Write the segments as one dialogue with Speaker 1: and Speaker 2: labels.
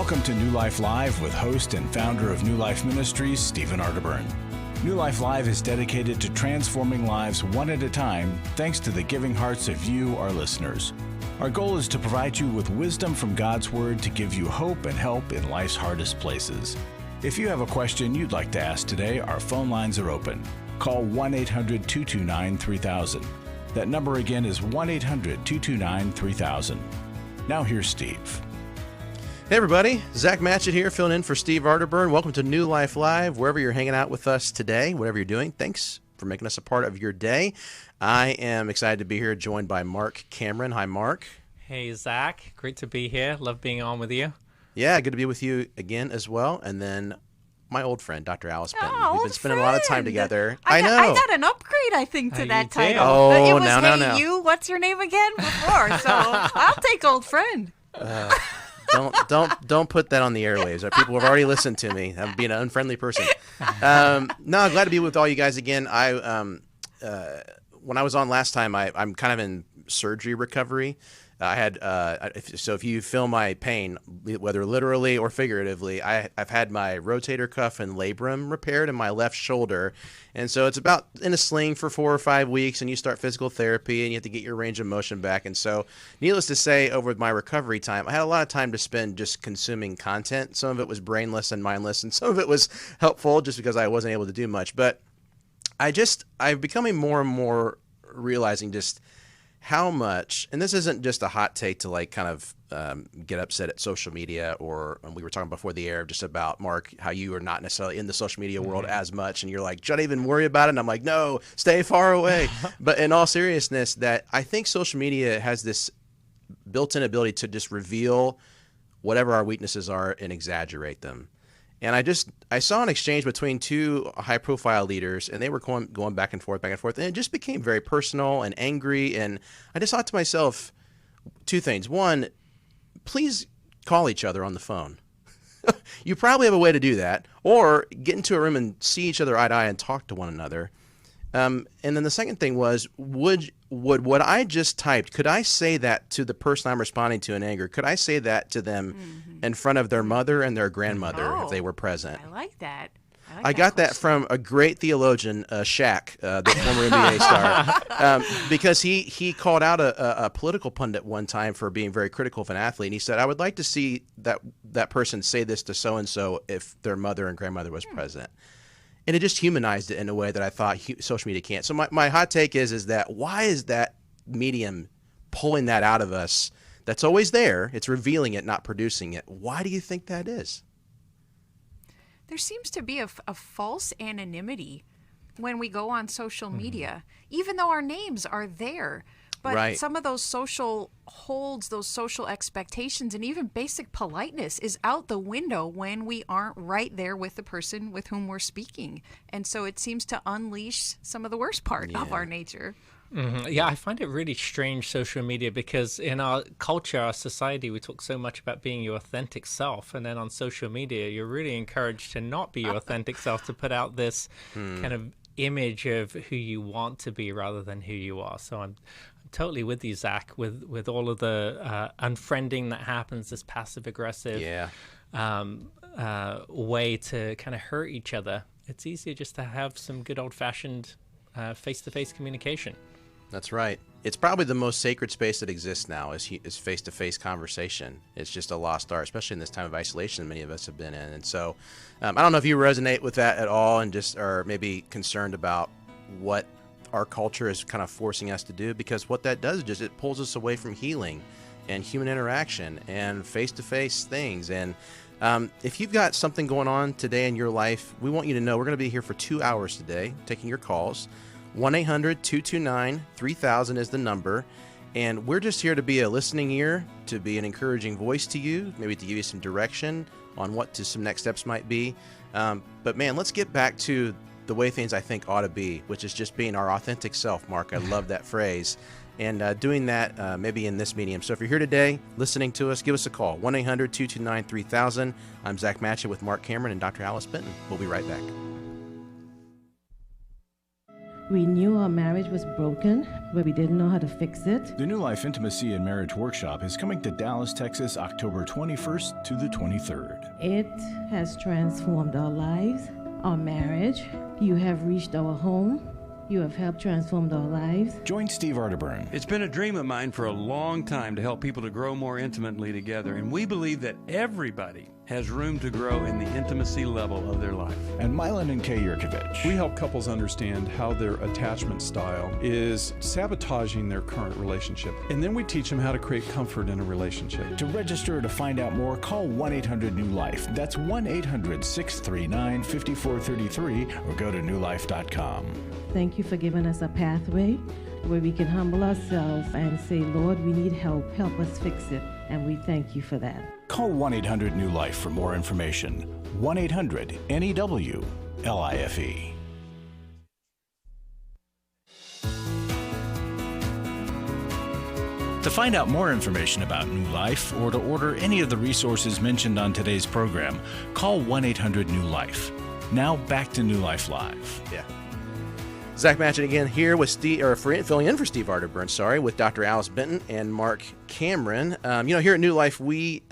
Speaker 1: Welcome to New Life Live with host and founder of New Life Ministries, Stephen Arterburn. New Life Live is dedicated to transforming lives one at a time, thanks to the giving hearts of you, our listeners. Our goal is to provide you with wisdom from God's Word to give you hope and help in life's hardest places. If you have a question you'd like to ask today, our phone lines are open. Call 1-800-229-3000. That number again is 1-800-229-3000. Now here's Steve.
Speaker 2: Hey everybody, Zach Matchett here, filling in for Steve Arterburn. Welcome to New Life Live, wherever you're hanging out with us today, whatever you're doing. Thanks for making us a part of your day. I am excited to be here, joined by Marc Cameron. Hi, Marc.
Speaker 3: Hey, Zach. Great to be here. Love being on with you.
Speaker 2: Yeah, good to be with you again as well. And then my old friend, Dr. Alice Benton.
Speaker 4: Oh,
Speaker 2: We've been spending a lot of time together.
Speaker 4: I
Speaker 2: know.
Speaker 4: I got an upgrade, I think, to that title.
Speaker 2: Oh,
Speaker 4: it was
Speaker 2: no.
Speaker 4: you, what's your name again, before. So I'll take old friend.
Speaker 2: Don't put that on the airwaves. People have already listened to me. I'm being an unfriendly person. No, I'm glad to be with all you guys again. When I was on last time, I'm kind of in surgery recovery. I had if you feel my pain, whether literally or figuratively, I've had my rotator cuff and labrum repaired in my left shoulder, and so it's about in a sling for 4 or 5 weeks, and you start physical therapy, and you have to get your range of motion back. And so, needless to say, over my recovery time, I had a lot of time to spend just consuming content. Some of it was brainless and mindless, and some of it was helpful just because I wasn't able to do much. But I'm becoming more and more realizing just how much, and this isn't just a hot take to like kind of get upset at social media, or we were talking before the air just about, Marc, how you are not necessarily in the social media world as much, and you're like, don't even worry about it, and I'm like, no, stay far away. But in all seriousness, that I think social media has this built-in ability to just reveal whatever our weaknesses are and exaggerate them. And I saw an exchange between two high-profile leaders, and they were going back and forth, and it just became very personal and angry. And I just thought to myself, two things. One, please call each other on the phone. You probably have a way to do that, or get into a room and see each other eye to eye and talk to one another. And then the second thing was, would what I just typed, could I say that to the person I'm responding to in anger? Could I say that to them in front of their mother and their grandmother if they were present?
Speaker 4: I like that.
Speaker 2: I got that from a great theologian, Shaq, the former NBA star, because he called out a political pundit one time for being very critical of an athlete, and he said, I would like to see that person say this to so-and-so if their mother and grandmother was present. And it just humanized it in a way that I thought social media can't. So my hot take is that why is that medium pulling that out of us? That's always there. It's revealing it, not producing it. Why do you think that is?
Speaker 4: There seems to be a false anonymity when we go on social media, even though our names are there. But some of those social holds, those social expectations, and even basic politeness is out the window when we aren't right there with the person with whom we're speaking. And so it seems to unleash some of the worst part of our nature.
Speaker 3: Mm-hmm. Yeah, I find it really strange, social media, because in our culture, our society, we talk so much about being your authentic self. And then on social media, you're really encouraged to not be your authentic self, to put out this kind of image of who you want to be rather than who you are. So I'm totally with you, Zach, with all of the unfriending that happens, this passive-aggressive way to kind of hurt each other. It's easier just to have some good old-fashioned face-to-face communication.
Speaker 2: That's right. It's probably the most sacred space that exists now is face-to-face conversation. It's just a lost art, especially in this time of isolation many of us have been in. And so I don't know if you resonate with that at all and just are maybe concerned about what our culture is kind of forcing us to do, because what that does is it pulls us away from healing and human interaction and face-to-face things. And if you've got something going on today in your life, we want you to know we're going to be here for 2 hours today taking your calls. 1-800-229-3000 is the number. And we're just here to be a listening ear, to be an encouraging voice to you, maybe to give you some direction on what some next steps might be. But man, let's get back to the way things I think ought to be, which is just being our authentic self, Marc. I love that phrase. And doing that maybe in this medium. So if you're here today listening to us, give us a call. 1-800-229-3000. I'm Zach Matchett with Marc Cameron and Dr. Alice Benton. We'll be right back.
Speaker 5: We knew our marriage was broken, but we didn't know how to fix it.
Speaker 1: The New Life Intimacy and Marriage Workshop is coming to Dallas, Texas, October 21st to the 23rd.
Speaker 5: It has transformed our lives, our marriage. You have reached our home. You have helped transform our lives.
Speaker 1: Join Steve Arterburn.
Speaker 6: It's been a dream of mine for a long time to help people to grow more intimately together, and we believe that everybody has room to grow in the intimacy level of their life.
Speaker 1: And Milan and Kay Yurkovich.
Speaker 7: We help couples understand how their attachment style is sabotaging their current relationship, and then we teach them how to create comfort in a relationship.
Speaker 1: To register or to find out more, call 1-800-NEW-LIFE. That's 1-800-639-5433 or go to newlife.com.
Speaker 5: Thank you for giving us a pathway where we can humble ourselves and say, Lord, we need help. Help us fix it. And we thank you for that.
Speaker 1: Call 1-800-NEW-LIFE for more information. 1-800-NEW-LIFE. To find out more information about New Life or to order any of the resources mentioned on today's program, call 1-800-NEW-LIFE. Now back to New Life Live.
Speaker 2: Yeah. Zach Matchett again here with filling in for Steve Arterburn, with Dr. Alice Benton and Marc Cameron. Here at New Life, we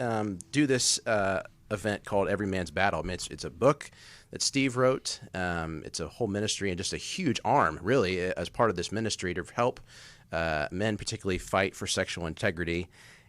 Speaker 2: do this event called Every Man's Battle. I mean, it's a book that Steve wrote. It's a whole ministry and just a huge arm, really, as part of this ministry to help men particularly fight for sexual integrity.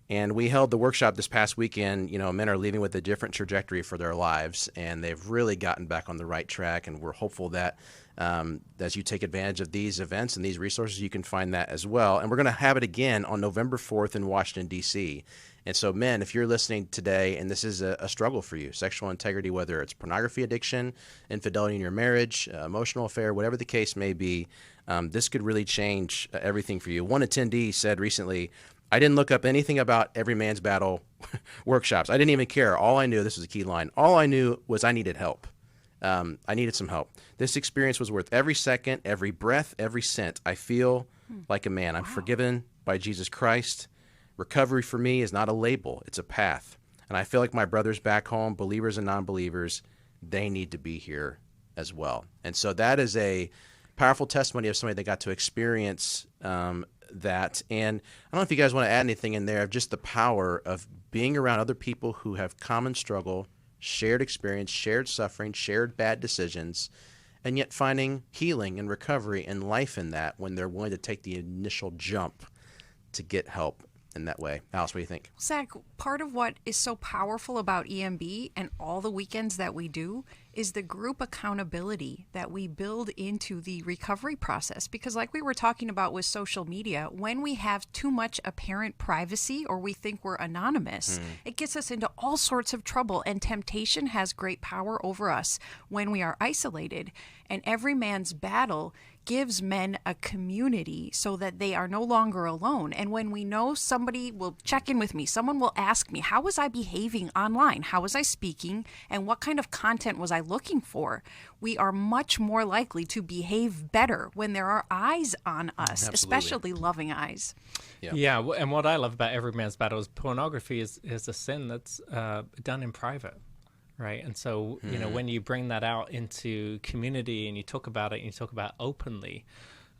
Speaker 2: And we held the workshop this past weekend. Men are leaving with a different trajectory for their lives, and they've really gotten back on the right track, and we're hopeful that as you take advantage of these events and these resources, you can find that as well. And we're going to have it again on November 4th in Washington, D.C. And so, men, if you're listening today and this is a struggle for you, sexual integrity, whether it's pornography addiction, infidelity in your marriage, emotional affair, whatever the case may be, this could really change everything for you. One attendee said recently, I didn't look up anything about Every Man's Battle workshops. I didn't even care. All I knew, this was a key line, all I knew was I needed help. I needed some help. This experience was worth every second, every breath, every cent. I feel like a man. I'm forgiven by Jesus Christ. Recovery for me is not a label. It's a path. And I feel like my brothers back home, believers and non-believers, they need to be here as well. And so that is a powerful testimony of somebody that got to experience that. And I don't know if you guys want to add anything in there of just the power of being around other people who have common struggle, shared experience, shared suffering, shared bad decisions, and yet finding healing and recovery and life in that when they're willing to take the initial jump to get help in that way. Alice, what do you think?
Speaker 4: Zach, part of what is so powerful about EMB and all the weekends that we do is the group accountability that we build into the recovery process. Because like we were talking about with social media, when we have too much apparent privacy or we think we're anonymous, it gets us into all sorts of trouble. And temptation has great power over us when we are isolated. And Every Man's Battle gives men a community so that they are no longer alone. And when we know somebody will check in with me, someone will ask me, how was I behaving online? How was I speaking? And what kind of content was I looking for? We are much more likely to behave better when there are eyes on us, especially loving eyes.
Speaker 3: Yeah, and what I love about Every Man's Battle is pornography is a sin that's done in private. Right. And so, when you bring that out into community and you talk about it and you talk about it openly,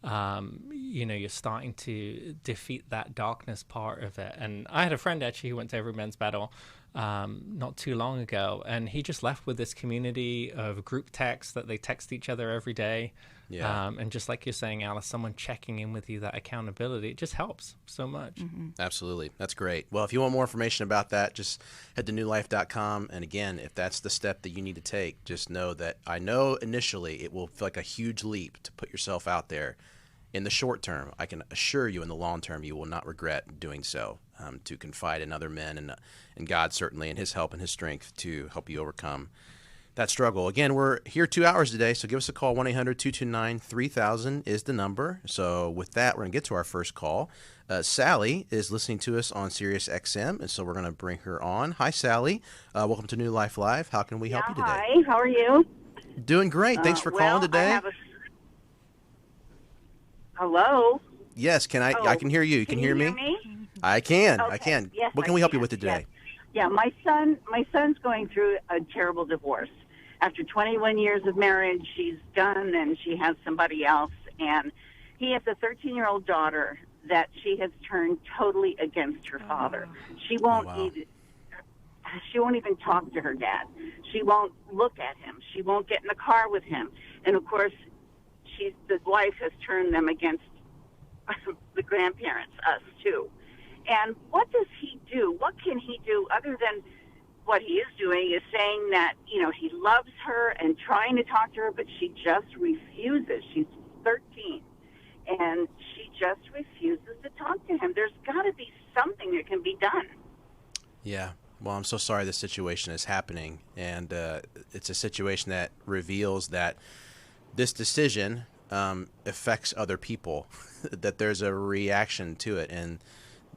Speaker 3: you're starting to defeat that darkness part of it. And I had a friend actually who went to Every Man's Battle not too long ago, and he just left with this community of group text that they text each other every day. Yeah. And just like you're saying, Alice, someone checking in with you, that accountability, it just helps so much.
Speaker 2: Mm-hmm. Absolutely. That's great. Well, if you want more information about that, just head to newlife.com. And again, if that's the step that you need to take, just know that I know initially it will feel like a huge leap to put yourself out there. In the short term, I can assure you in the long term, you will not regret doing so, to confide in other men and God certainly and his help and his strength to help you overcome that struggle. Again, we're here 2 hours today, so give us a call. 1-800-229-3000 is the number. So with that, we're going to get to our first call. Sally is listening to us on Sirius XM, and so we're going to bring her on. Hi, Sally. Welcome to New Life Live. How can we help you today?
Speaker 8: Hi, how are you?
Speaker 2: Doing great. Thanks for calling today.
Speaker 8: Hello?
Speaker 2: Yes, I can hear you. You can hear me? I can.
Speaker 8: Okay.
Speaker 2: I can.
Speaker 8: Yes,
Speaker 2: what can we help you with today?
Speaker 8: Yes. Yeah, my son's going through a terrible divorce. After 21 years of marriage, she's done and she has somebody else, and he has a 13-year-old daughter that she has turned totally against her father. She won't she won't even talk to her dad. She won't look at him. She won't get in the car with him. And of course, the wife has turned them against the grandparents, us too. And what does he do? What can he do other than what he is doing is saying that, he loves her and trying to talk to her, but she just refuses. She's 13, and she just refuses to talk to him. There's got to be something that can be done.
Speaker 2: Yeah. Well, I'm so sorry this situation is happening, and it's a situation that reveals that this decision affects other people, that there's a reaction to it, and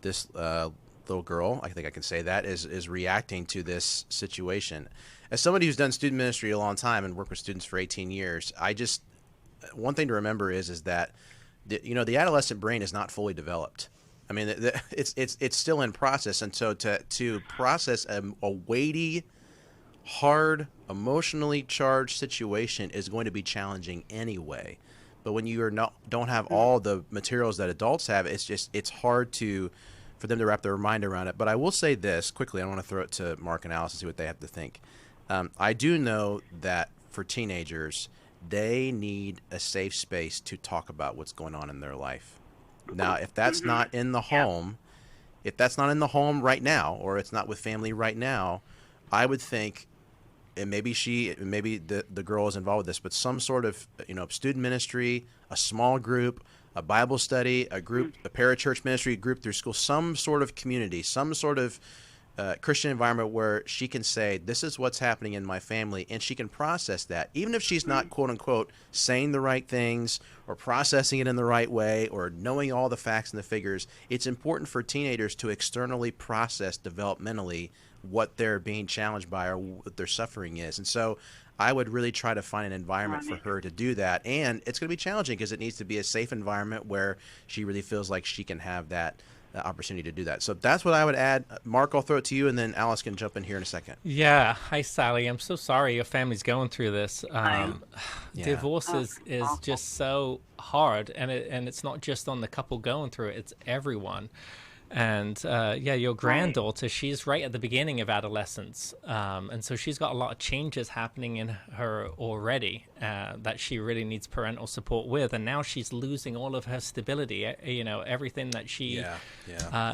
Speaker 2: this little girl, I think I can say that, is reacting to this situation. As somebody who's done student ministry a long time and worked with students for 18 years, one thing to remember is that the adolescent brain is not fully developed. I mean, it's still in process, and so to process a weighty, hard, emotionally charged situation is going to be challenging anyway. But when you don't have all the materials that adults have, it's hard for them to wrap their mind around it. But I will say this quickly. I want to throw it to Mark and Alice and see what they have to think. I do know that for teenagers, they need a safe space to talk about what's going on in their life. Now, if that's not in the home, right now, or it's not with family right now, I would think, and maybe the girl is involved with this, but some sort of student ministry, a small group, a Bible study, a group, a parachurch ministry group through school, some sort of community, some sort of Christian environment where she can say, this is what's happening in my family, and she can process that. Even if she's not, quote unquote, saying the right things or processing it in the right way or knowing all the facts and the figures, it's important for teenagers to externally process developmentally what they're being challenged by or what their suffering is. And so I would really try to find an environment for her to do that. And it's going to be challenging because it needs to be a safe environment where she really feels like she can have that opportunity to do that. So that's what I would add. Mark, I'll throw it to you, and then Alice can jump in here in a second.
Speaker 3: Yeah. Hi, Sally. I'm so sorry your family's going through this. Divorce is just so hard, and it's not just on the couple going through it, it's everyone. And your granddaughter, she's right at the beginning of adolescence. And so she's got a lot of changes happening in her already that she really needs parental support with. And now she's losing all of her stability. Everything that she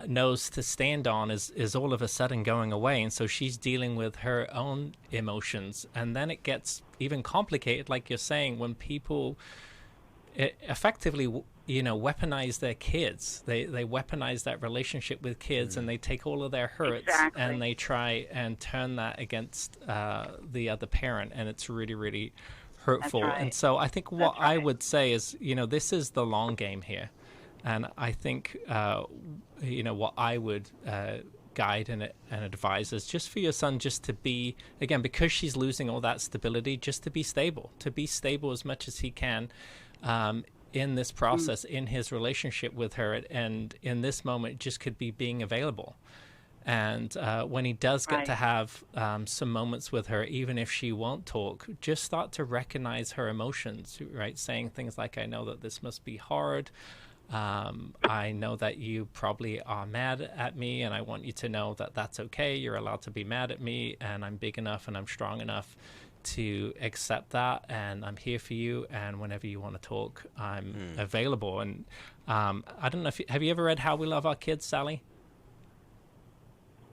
Speaker 3: knows to stand on is all of a sudden going away. And so she's dealing with her own emotions. And then it gets even complicated, like you're saying, when people effectively weaponize their kids. They weaponize that relationship with kids, and they take all of their hurts and they try and turn that against the other parent, and it's really, really hurtful. And so I think what I would say is, this is the long game here. And I think, what I would guide and advise is just for your son just to be, again, because she's losing all that stability, just to be stable as much as he can in this process, in his relationship with her. And in this moment, just could be being available. And when he does get to have some moments with her, even if she won't talk, just start to recognize her emotions, right? Saying things like, I know that this must be hard. I know that you probably are mad at me, and I want you to know that that's okay. You're allowed to be mad at me, and I'm big enough and I'm strong enough to accept that, and I'm here for you, and whenever you want to talk, I'm available. And I don't know if have you ever read How We Love Our Kids, Sally?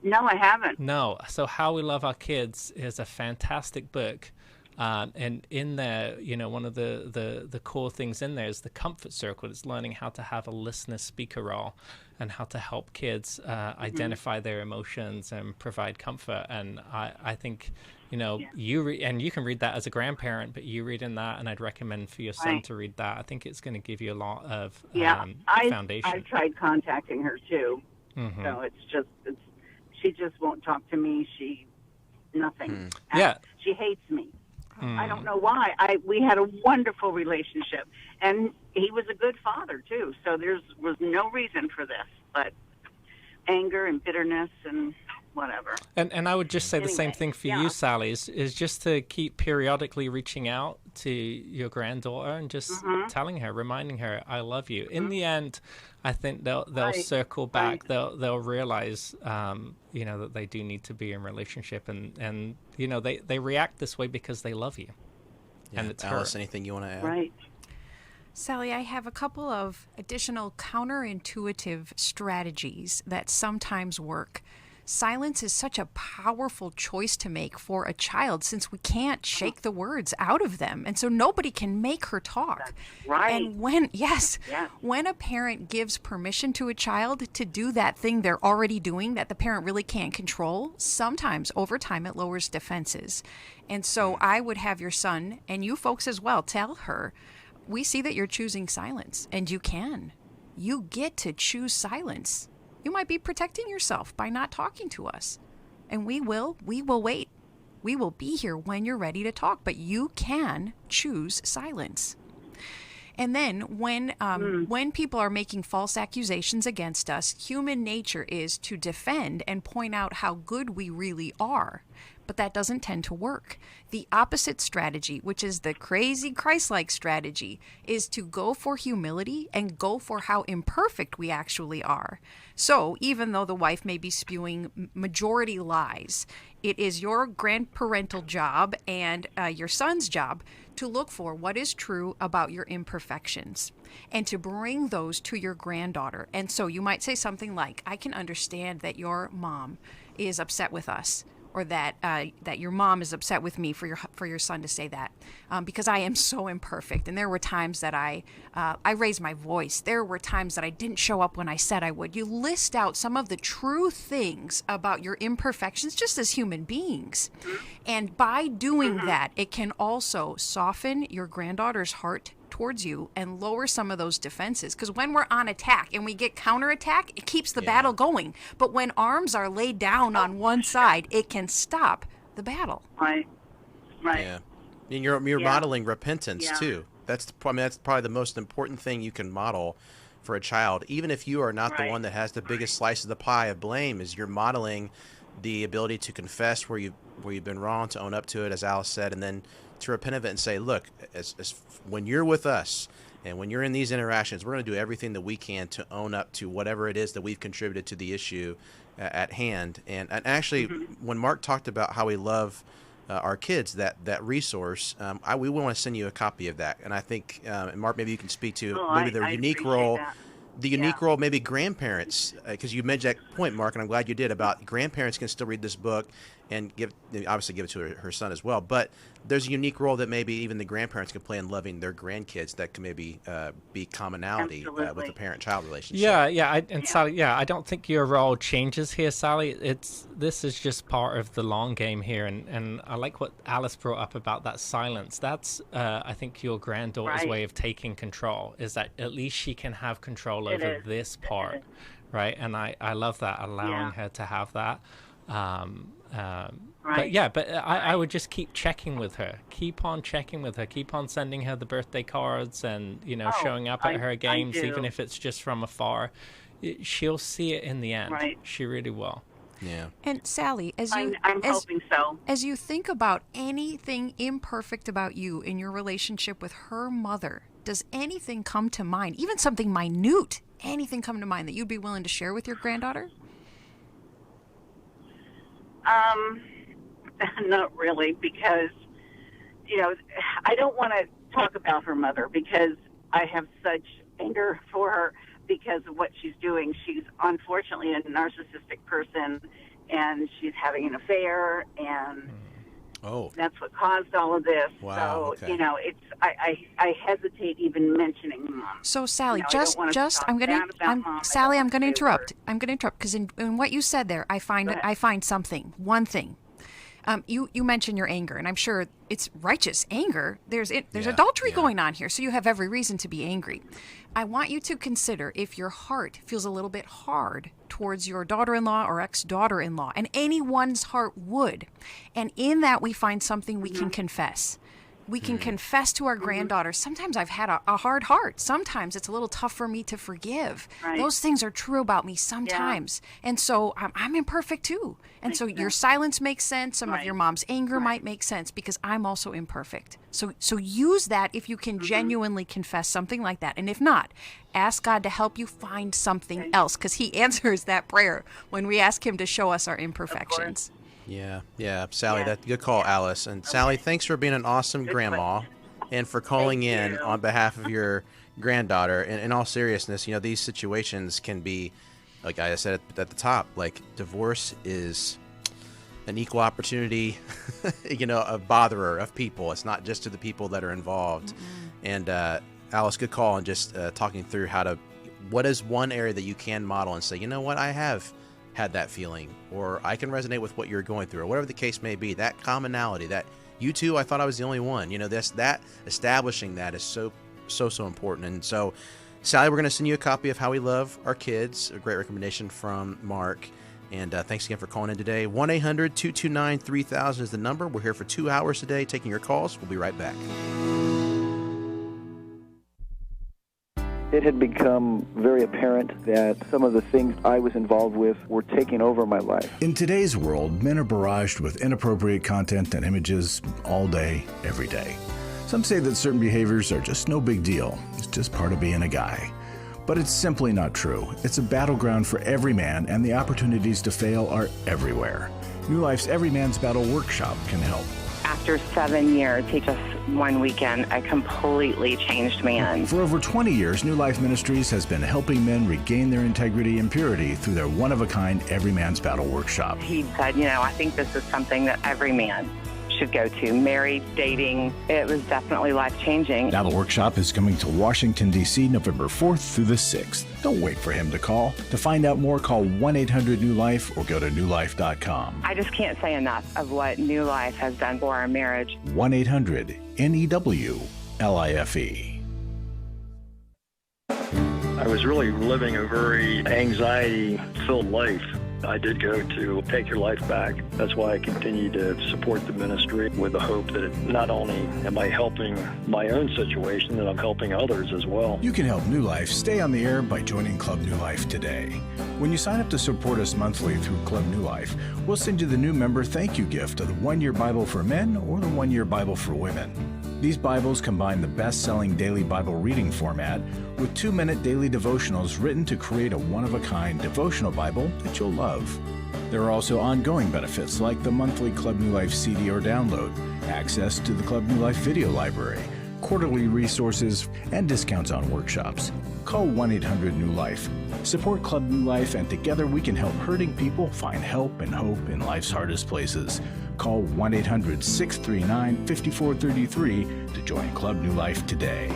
Speaker 8: No, I haven't.
Speaker 3: No. So How We Love Our Kids is a fantastic book. And in there, one of the core things in there is the comfort circle. It's learning how to have a listener speaker role and how to help kids identify their emotions and provide comfort. And I think, you can read that as a grandparent, but you read in that, and I'd recommend for your son to read that. I think it's going to give you a lot of foundation.
Speaker 8: I've tried contacting her too. So she just won't talk to me. Nothing. She hates me. I don't know why. We had a wonderful relationship, and he was a good father too. So there was no reason for this, but anger and bitterness and whatever.
Speaker 3: And I would just say the same thing for you, Sally, is just to keep periodically reaching out to your granddaughter and just telling her, reminding her, I love you. In the end, I think they'll circle back. They'll realize, that they do need to be in relationship, and they react this way because they love you.
Speaker 2: Yeah.
Speaker 3: And it's
Speaker 2: Alice,
Speaker 3: her.
Speaker 2: anything you want to add?
Speaker 8: Right.
Speaker 4: Sally, I have a couple of additional counterintuitive strategies that sometimes work. Silence is such a powerful choice to make for a child since we can't shake the words out of them. And so nobody can make her talk.
Speaker 8: That's right.
Speaker 4: And when a parent gives permission to a child to do that thing they're already doing that the parent really can't control, sometimes over time it lowers defenses. And so I would have your son, and you folks as well, tell her, we see that you're choosing silence, and you can. You get to choose silence. You might be protecting yourself by not talking to us. And we will wait. We will be here when you're ready to talk, but you can choose silence. And then when people are making false accusations against us, human nature is to defend and point out how good we really are. But that doesn't tend to work. The opposite strategy, which is the crazy Christ-like strategy, is to go for humility and go for how imperfect we actually are. So even though the wife may be spewing majority lies, it is your grandparental job and your son's job to look for what is true about your imperfections and to bring those to your granddaughter. And so you might say something like, I can understand that your mom is upset with us, or that your mom is upset with me for your son to say that, because I am so imperfect. And there were times that I raised my voice. There were times that I didn't show up when I said I would. You list out some of the true things about your imperfections just as human beings. And by doing that, it can also soften your granddaughter's heart towards you and lower some of those defenses. Because when we're on attack and we get counterattack, it keeps the battle going. But when arms are laid down on one side, it can stop the battle.
Speaker 8: Right.
Speaker 2: Yeah. And you're modeling repentance too. That's probably the most important thing you can model for a child. Even if you are not the one that has the biggest slice of the pie of blame, is you're modeling the ability to confess where you've been wrong, to own up to it, as Alice said, and then to repent of it and say, look, as when you're with us and when you're in these interactions, we're going to do everything that we can to own up to whatever it is that we've contributed to the issue at hand. And actually, when Mark talked about how we love our kids, that resource, we want to send you a copy of that. And I think, and Mark, maybe you can speak to maybe the unique role. The unique role, maybe grandparents, because you made that point, Mark, and I'm glad you did, about grandparents can still read this book and obviously give it to her son as well. But there's a unique role that maybe even the grandparents can play in loving their grandkids that can maybe be commonality with the parent-child relationship.
Speaker 3: Sally, I don't think your role changes here, Sally. This is just part of the long game here, and I like what Alice brought up about that silence. That's I think your granddaughter's way of taking control, is that at least she can have control over this part, right? And I love that, allowing her to have that. But I would just keep checking with her. Keep on checking with her. Keep on sending her the birthday cards and, showing up at her games, even if it's just from afar. She'll see it in the end. Right. She really will.
Speaker 2: Yeah.
Speaker 4: And Sally,
Speaker 8: I'm hoping so.
Speaker 4: As you think about anything imperfect about you in your relationship with her mother, does anything come to mind, even something minute, anything come to mind that you'd be willing to share with your granddaughter?
Speaker 8: Not really, because, I don't want to talk about her mother because I have such anger for her because of what she's doing. She's unfortunately a narcissistic person, and she's having an affair, and that's what caused all of this.
Speaker 2: Wow,
Speaker 8: so, it's I hesitate even mentioning mom.
Speaker 4: So Sally, I'm going to interrupt. I'm going to interrupt because in what you said there, I find something. One thing. You mentioned your anger, and I'm sure it's righteous anger. There's adultery going on here, so you have every reason to be angry. I want you to consider if your heart feels a little bit hard towards your daughter-in-law or ex-daughter-in-law, and anyone's heart would. And in that, we find something we can confess. We can confess to our granddaughter. Sometimes I've had a hard heart. Sometimes it's a little tough for me to forgive.
Speaker 8: Right.
Speaker 4: Those things are true about me sometimes. Yeah. And so I'm imperfect too. And so your silence makes sense. Some of your mom's anger might make sense because I'm also imperfect. So use that if you can genuinely confess something like that. And if not, ask God to help you find something else, because he answers that prayer when we ask him to show us our imperfections.
Speaker 2: Yeah, Sally, that good call, Alice. And Sally, thanks for being an awesome grandma and for calling in on behalf of your granddaughter. And in all seriousness, these situations can be, like I said at the top, like divorce is an equal opportunity, a botherer of people. It's not just to the people that are involved. And Alice, good call on just talking through what is one area that you can model and say, you know what, I have had that feeling, or I can resonate with what you're going through, or whatever the case may be. That commonality, that you too, I thought I was the only one. That establishing that is so important. And so, Sally, we're going to send you a copy of How We Love Our Kids, a great recommendation from Mark. And thanks again for calling in today. 1-800-229-3000 is the number. We're here for 2 hours today taking your calls. We'll be right back.
Speaker 9: It had become very apparent that some of the things I was involved with were taking over my life.
Speaker 1: In today's world, men are barraged with inappropriate content and images all day, every day. Some say that certain behaviors are just no big deal. It's just part of being a guy. But it's simply not true. It's a battleground for every man, and the opportunities to fail are everywhere. New Life's Every Man's Battle Workshop can help.
Speaker 10: After 7 years, just one weekend, a completely changed man.
Speaker 1: For over 20 years, New Life Ministries has been helping men regain their integrity and purity through their one-of-a-kind Every Man's Battle Workshop.
Speaker 10: He said, I think this is something that every man should go to. Married, dating, it was definitely life-changing.
Speaker 1: Now the workshop is coming to Washington, D.C. November 4th through the 6th. Don't wait for him to call. To find out more, call 1-800-NEW-LIFE or go to newlife.com.
Speaker 10: I just can't say enough of what New Life has done for our marriage.
Speaker 1: 1-800-NEW-LIFE.
Speaker 11: I was really living a very anxiety-filled life. I did go to Take Your Life Back. That's why I continue to support the ministry with the hope that not only am I helping my own situation, that I'm helping others as well.
Speaker 1: You can help New Life stay on the air by joining Club New Life today. When you sign up to support us monthly through Club New Life, we'll send you the new member thank you gift of the 1-year Bible for men or the 1-year Bible for women. These Bibles combine the best-selling daily Bible reading format with 2-minute daily devotionals written to create a one-of-a-kind devotional Bible that you'll love. There are also ongoing benefits like the monthly Club New Life CD or download, access to the Club New Life video library, quarterly resources, and discounts on workshops. Call 1-800-NEW-LIFE. Support Club New Life, and together we can help hurting people find help and hope in life's hardest places. Call 1-800-639-5433 to join Club New Life today.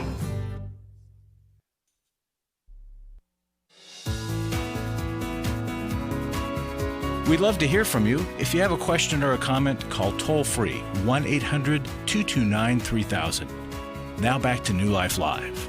Speaker 1: We'd love to hear from you. If you have a question or a comment, call toll-free 1-800-229-3000. Now back to New Life Live.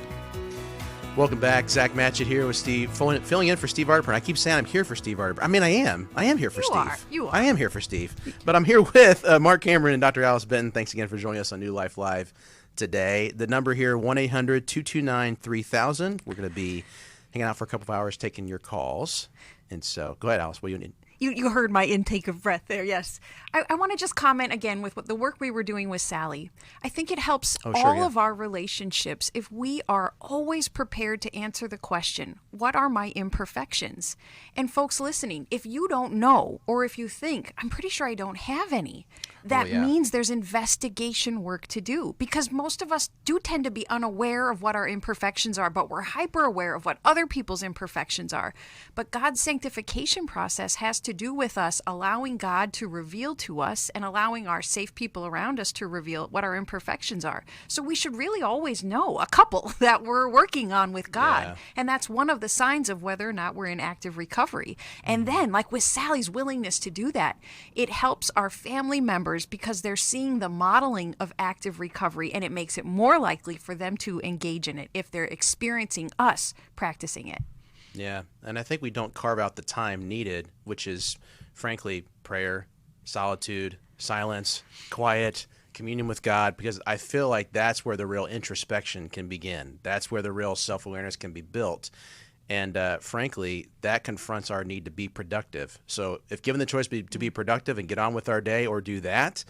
Speaker 2: Welcome back. Zach Matchett here with Steve, filling in for Steve Arterburn. I keep saying I'm here for Steve Arterburn. I mean, I am here for Steve.
Speaker 4: You are.
Speaker 2: I am here for Steve. But I'm here with Marc Cameron and Dr. Alice Benton. Thanks again for joining us on New Life Live today. The number here, 1-800-229-3000. We're going to be hanging out for a couple of hours taking your calls. And so, go ahead, Alice. What do you need?
Speaker 4: You heard my intake of breath there, yes. I want to just comment again with the work we were doing with Sally. I think it helps all of our relationships if we are always prepared to answer the question, what are my imperfections? And folks listening, if you don't know, or if you think, I'm pretty sure I don't have any, that means there's investigation work to do, because most of us do tend to be unaware of what our imperfections are, but we're hyper aware of what other people's imperfections are. But God's sanctification process has to do with us allowing God to reveal to us and allowing our safe people around us to reveal what our imperfections are. So we should really always know a couple that we're working on with God. Yeah. And that's one of the signs of whether or not we're in active recovery. And then, like with Sally's willingness to do that, it helps our family members because they're seeing the modeling of active recovery, and it makes it more likely for them to engage in it if they're experiencing us practicing it.
Speaker 2: Yeah, and I think we don't carve out the time needed, which is, frankly, prayer, solitude, silence, quiet, communion with God, because I feel like that's where the real introspection can begin. That's where the real self-awareness can be built. And frankly, that confronts our need to be productive. So if given the choice to be productive and get on with our day or do that,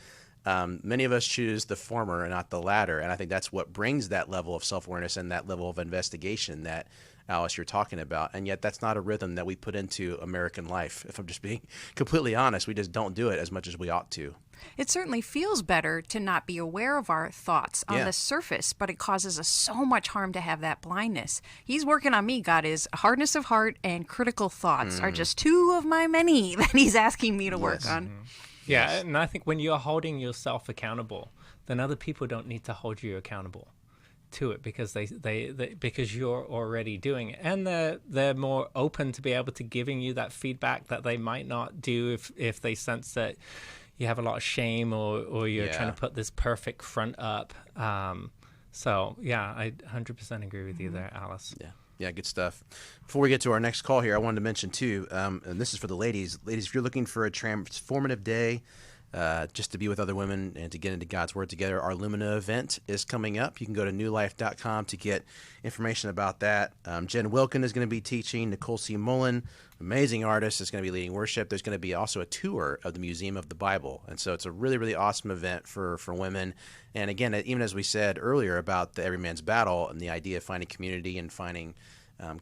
Speaker 2: many of us choose the former and not the latter. And I think that's what brings that level of self-awareness and that level of investigation that, Alice, you're talking about. And yet that's not a rhythm that we put into American life. If I'm just being completely honest, we just don't do it as much as we ought to.
Speaker 4: It certainly feels better to not be aware of our thoughts on the surface, but it causes us so much harm to have that blindness. He's working on me, God is. Hardness of heart and critical thoughts are just two of my many that he's asking me to work on.
Speaker 3: Yeah, and I think when you're holding yourself accountable, then other people don't need to hold you accountable to it, because they because you're already doing it, and they're more open to be able to giving you that feedback that they might not do if they sense that you have a lot of shame or you're trying to put this perfect front up. So yeah, I 100% agree with you there, Alice.
Speaker 2: Yeah, good stuff. Before we get to our next call here, I wanted to mention too, and this is for the ladies. Ladies, if you're looking for a transformative day, just to be with other women and to get into God's Word together, our Lumina event is coming up. You can go to newlife.com to get information about that. Jen Wilkin is going to be teaching. Nicole C. Mullen, amazing artist, is going to be leading worship. There's going to be also a tour of the Museum of the Bible. And so it's a really, really awesome event for women. And again, even as we said earlier about the Every Man's Battle and the idea of finding community and finding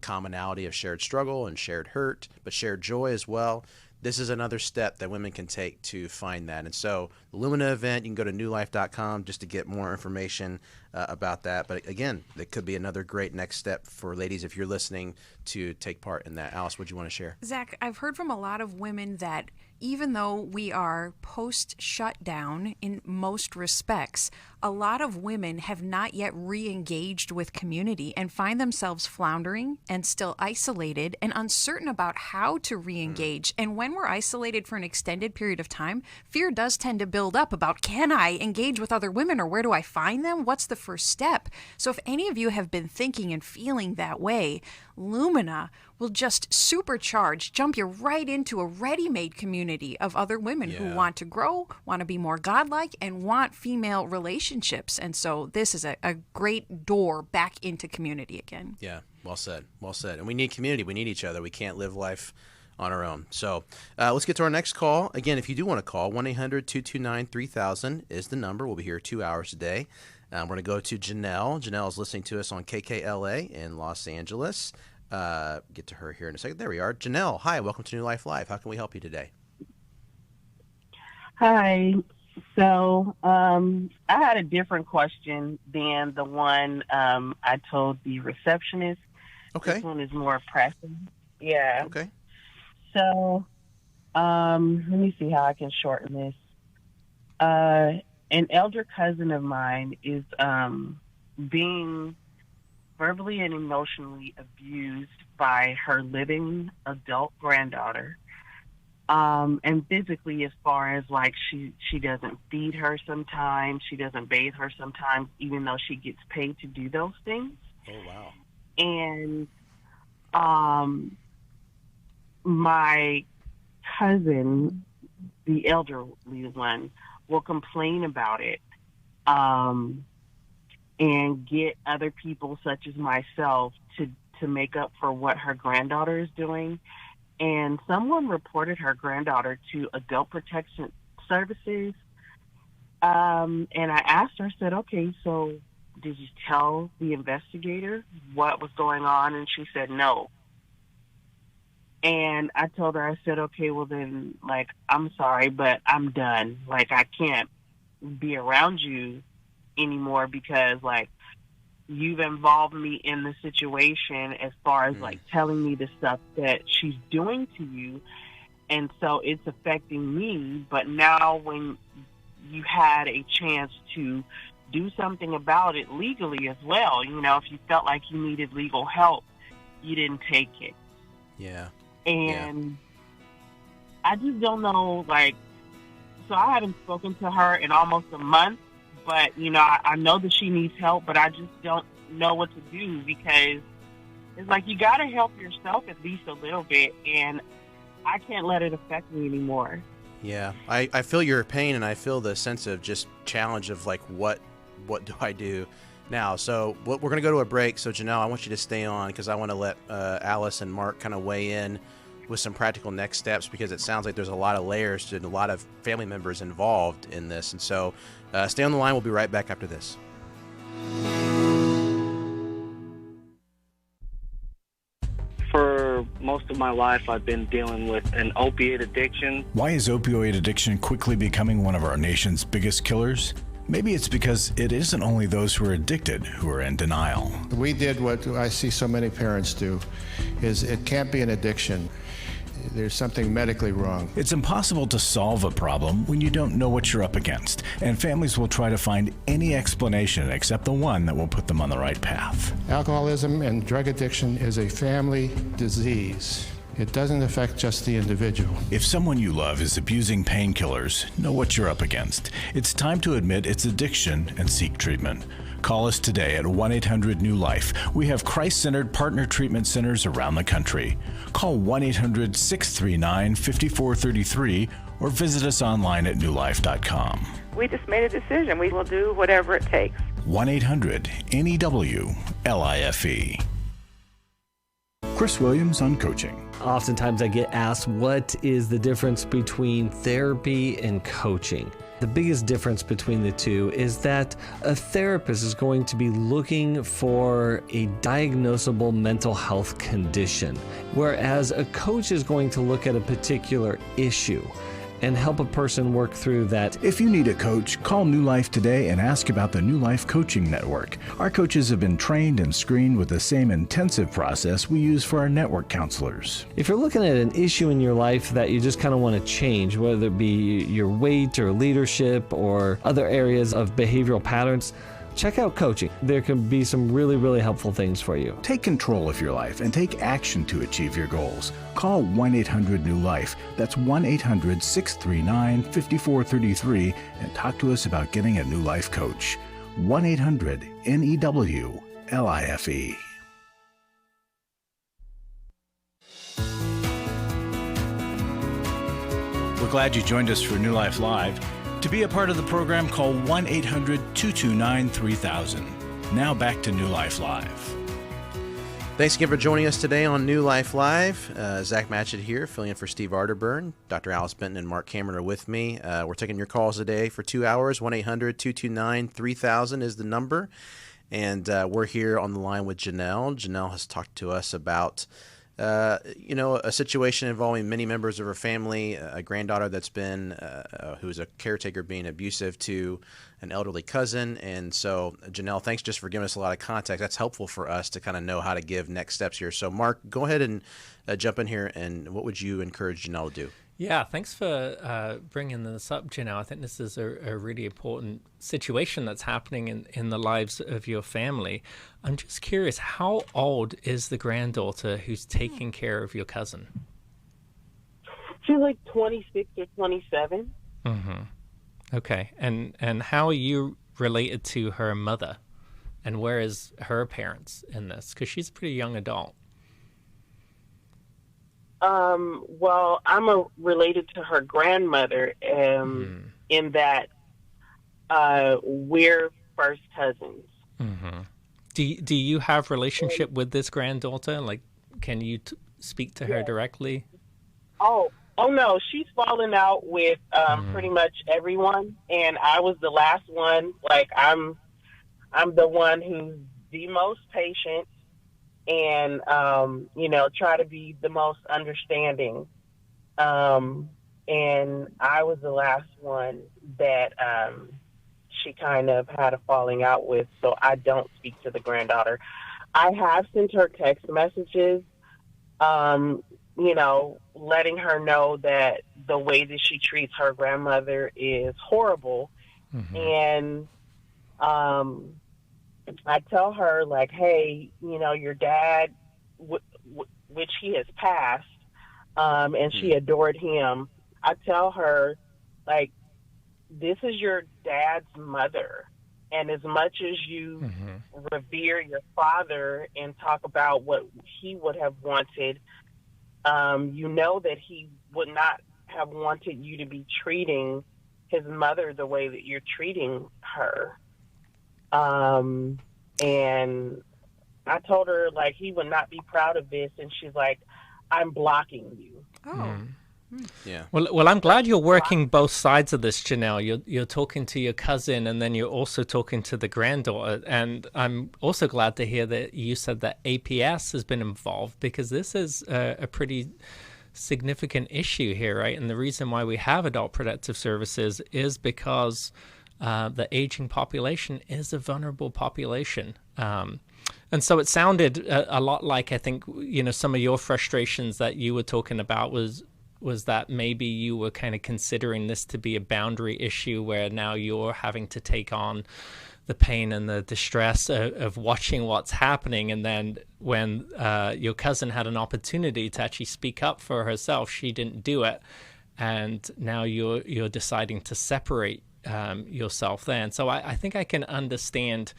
Speaker 2: commonality of shared struggle and shared hurt, but shared joy as well, this is another step that women can take to find that. And so the Lumina event, you can go to newlife.com just to get more information about that. But again, it could be another great next step for ladies if you're listening to take part in that. Alice, what do you want to share?
Speaker 4: Zach, I've heard from a lot of women that even though we are post-shutdown in most respects, a lot of women have not yet re-engaged with community and find themselves floundering and still isolated and uncertain about how to re-engage. And when we're isolated for an extended period of time, fear does tend to build up about, can I engage with other women, or where do I find them? What's the first step? So if any of you have been thinking and feeling that way, Lumina will just supercharge, jump you right into a ready-made community of other women who want to grow, want to be more godlike, and want female relationships. And so this is a great door back into community again.
Speaker 2: Yeah, well said, well said. And we need community. We need each other. We can't live life on our own. So let's get to our next call. Again, if you do want to call, 1-800-229-3000 is the number. We'll be here 2 hours a day. We're going to go to Janelle. Janelle is listening to us on KKLA in Los Angeles. Get to her here in a second. There we are. Janelle, hi. Welcome to New Life Live. How can we help you today?
Speaker 12: Hi. So I had a different question than the one I told the receptionist.
Speaker 2: Okay.
Speaker 12: This one is more pressing. Yeah.
Speaker 2: Okay.
Speaker 12: So let me see how I can shorten this. An elder cousin of mine is being verbally and emotionally abused by her living adult granddaughter. And physically, as far as like she doesn't feed her sometimes, she doesn't bathe her sometimes, even though she gets paid to do those things.
Speaker 2: Oh, wow.
Speaker 12: And my cousin, the elderly one, will complain about it and get other people such as myself to make up for what her granddaughter is doing. And someone reported her granddaughter to Adult Protection Services. And I asked her, I said, okay, so did you tell the investigator what was going on? And she said no. And I told her, I said, okay, well then, like, I'm sorry, but I'm done. Like, I can't be around you anymore because, like, you've involved me in the situation as far as, like, telling me the stuff that she's doing to you. And so it's affecting me. But now when you had a chance to do something about it legally as well, you know, if you felt like you needed legal help, you didn't take it.
Speaker 2: Yeah.
Speaker 12: And I just don't know, like, so I haven't spoken to her in almost a month, but, you know, I know that she needs help, but I just don't know what to do because it's like you got to help yourself at least a little bit, and I can't let it affect me anymore.
Speaker 2: Yeah, I feel your pain, and I feel the sense of just challenge of like, what do I do now? So we're going to go to a break. So Janelle, I want you to stay on because I want to let Alice and Mark kind of weigh in with some practical next steps, because it sounds like there's a lot of layers and a lot of family members involved in this. And so stay on the line. We'll be right back after this.
Speaker 13: For most of my life, I've been dealing with an opiate addiction.
Speaker 1: Why is opioid addiction quickly becoming one of our nation's biggest killers? Maybe it's because it isn't only those who are addicted who are in denial.
Speaker 14: We did what I see so many parents do, is it can't be an addiction. There's something medically wrong.
Speaker 1: It's impossible to solve a problem when you don't know what you're up against, and families will try to find any explanation except the one that will put them on the right path.
Speaker 14: Alcoholism and drug addiction is a family disease. It doesn't affect just the individual.
Speaker 1: If someone you love is abusing painkillers, know what you're up against. It's time to admit it's addiction and seek treatment. Call us today at 1-800-NEW-LIFE. We have Christ-centered partner treatment centers around the country. Call 1-800-639-5433 or visit us online at newlife.com.
Speaker 15: We just made a decision. We will do whatever it takes.
Speaker 1: 1-800-NEW-LIFE. Chris Williams on coaching.
Speaker 16: Oftentimes I get asked, what is the difference between therapy and coaching? The biggest difference between the two is that a therapist is going to be looking for a diagnosable mental health condition, whereas a coach is going to look at a particular issue and help a person work through that.
Speaker 1: If you need a coach, call New Life today and ask about the New Life Coaching Network. Our coaches have been trained and screened with the same intensive process we use for our network counselors.
Speaker 16: If you're looking at an issue in your life that you just kind of want to change, whether it be your weight or leadership or other areas of behavioral patterns, check out coaching. There can be some really, really helpful things for you.
Speaker 1: Take control of your life and take action to achieve your goals. Call 1-800-NEW-LIFE. That's 1-800-639-5433 and talk to us about getting a New Life coach. 1-800-NEW-LIFE. We're glad you joined us for New Life Live. To be a part of the program, call 1-800-229-3000. Now back to New Life Live.
Speaker 2: Thanks again for joining us today on New Life Live. Zach Matchett here, filling in for Steve Arterburn. Dr. Alice Benton and Marc Cameron are with me. We're taking your calls today for 2 hours. 1-800-229-3000 is the number. And we're here on the line with Janelle. Janelle has talked to us about a situation involving many members of her family, a granddaughter that's been, who's a caretaker, being abusive to an elderly cousin. And so, Janelle, thanks just for giving us a lot of context. That's helpful for us to kind of know how to give next steps here. So, Mark, go ahead and jump in here. And what would you encourage Janelle to do?
Speaker 3: Yeah, thanks for bringing this up, Janelle. I think this is a really important situation that's happening in the lives of your family. I'm just curious, how old is the granddaughter who's taking care of your cousin?
Speaker 12: She's like 26 or 27.
Speaker 3: Mm-hmm. Okay, and how are you related to her mother? And where is her parents in this? Because she's a pretty young adult.
Speaker 12: Well, I'm related to her grandmother in that we're first cousins.
Speaker 3: Mm-hmm. Do you have relationship with this granddaughter? Like, can you speak to her directly?
Speaker 12: Oh no, she's fallen out with pretty much everyone, and I was the last one. Like, I'm the one who's the most patient. And, try to be the most understanding. And I was the last one that she kind of had a falling out with, so I don't speak to the granddaughter. I have sent her text messages, letting her know that the way that she treats her grandmother is horrible. Mm-hmm. And I tell her, like, hey, your dad, which he has passed, and she adored him. I tell her, like, this is your dad's mother. And as much as you revere your father and talk about what he would have wanted, that he would not have wanted you to be treating his mother the way that you're treating her. And I told her, like, he would not be proud of this. And she's like, I'm blocking you.
Speaker 4: Oh.
Speaker 2: Yeah.
Speaker 3: Well, I'm glad you're working both sides of this, Janelle. You're talking to your cousin, and then you're also talking to the granddaughter. And I'm also glad to hear that you said that APS has been involved, because this is a pretty significant issue here, right? And the reason why we have Adult Protective Services is because the aging population is a vulnerable population. And so it sounded a lot like, I think, some of your frustrations that you were talking about was that maybe you were kind of considering this to be a boundary issue where now you're having to take on the pain and the distress of watching what's happening. And then when your cousin had an opportunity to actually speak up for herself, she didn't do it. And now you're deciding to separate yourself there. And so I think I can understand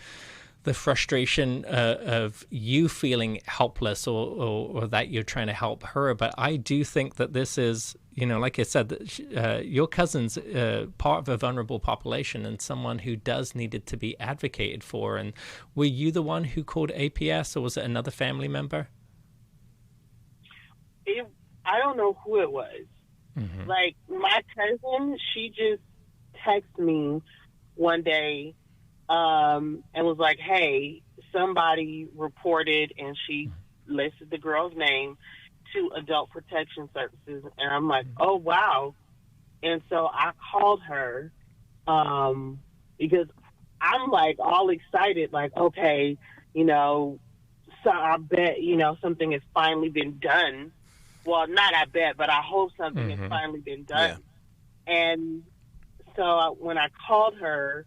Speaker 3: the frustration of you feeling helpless or that you're trying to help her. But I do think that this is, like I said, your cousin's part of a vulnerable population and someone who does needed to be advocated for. And were you the one who called APS, or was it another family member?
Speaker 12: I don't know who it was.
Speaker 3: Mm-hmm.
Speaker 12: Like, my cousin, she just texted me one day and was like, hey, somebody reported, and she listed the girl's name, to Adult Protection Services. And I'm like, oh, wow. And so I called her because I'm like all excited, like, okay, so I bet, something has finally been done. Well, not I bet, but I hope something has finally been done. Yeah. And so when I called her,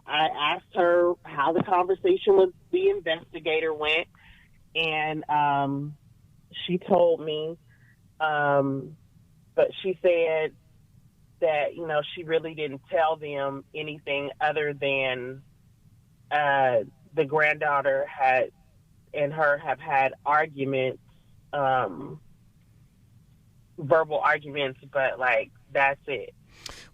Speaker 12: I asked her how the conversation with the investigator went, and she told me, but she said that, she really didn't tell them anything other than the granddaughter and her have had arguments, verbal arguments, but, like, that's it.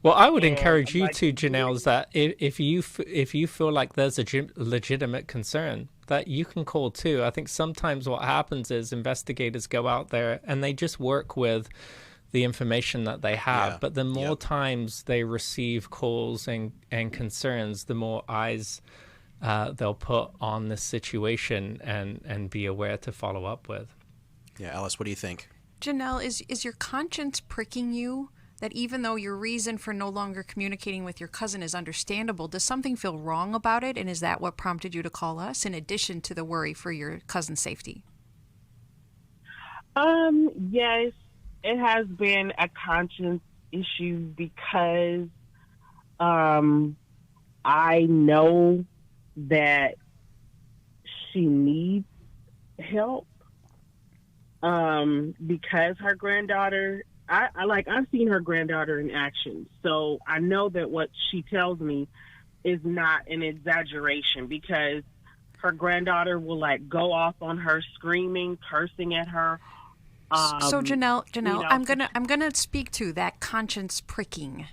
Speaker 3: Well, I would encourage you to, Janelle, is that if you feel like there's a legitimate concern, that you can call too. I think sometimes what happens is investigators go out there and they just work with the information that they have. Yeah. But the more times they receive calls and concerns, the more eyes they'll put on this situation and be aware to follow up with.
Speaker 2: Yeah, Alice, what do you think?
Speaker 4: Janelle, is your conscience pricking you? That even though your reason for no longer communicating with your cousin is understandable, does something feel wrong about it? And is that what prompted you to call us, in addition to the worry for your cousin's safety?
Speaker 12: Yes, it has been a conscience issue because I know that she needs help because her granddaughter, I've seen her granddaughter in action, so I know that what she tells me is not an exaggeration, because her granddaughter will, like, go off on her, screaming, cursing at her.
Speaker 4: So Janelle, I'm gonna speak to that conscience pricking,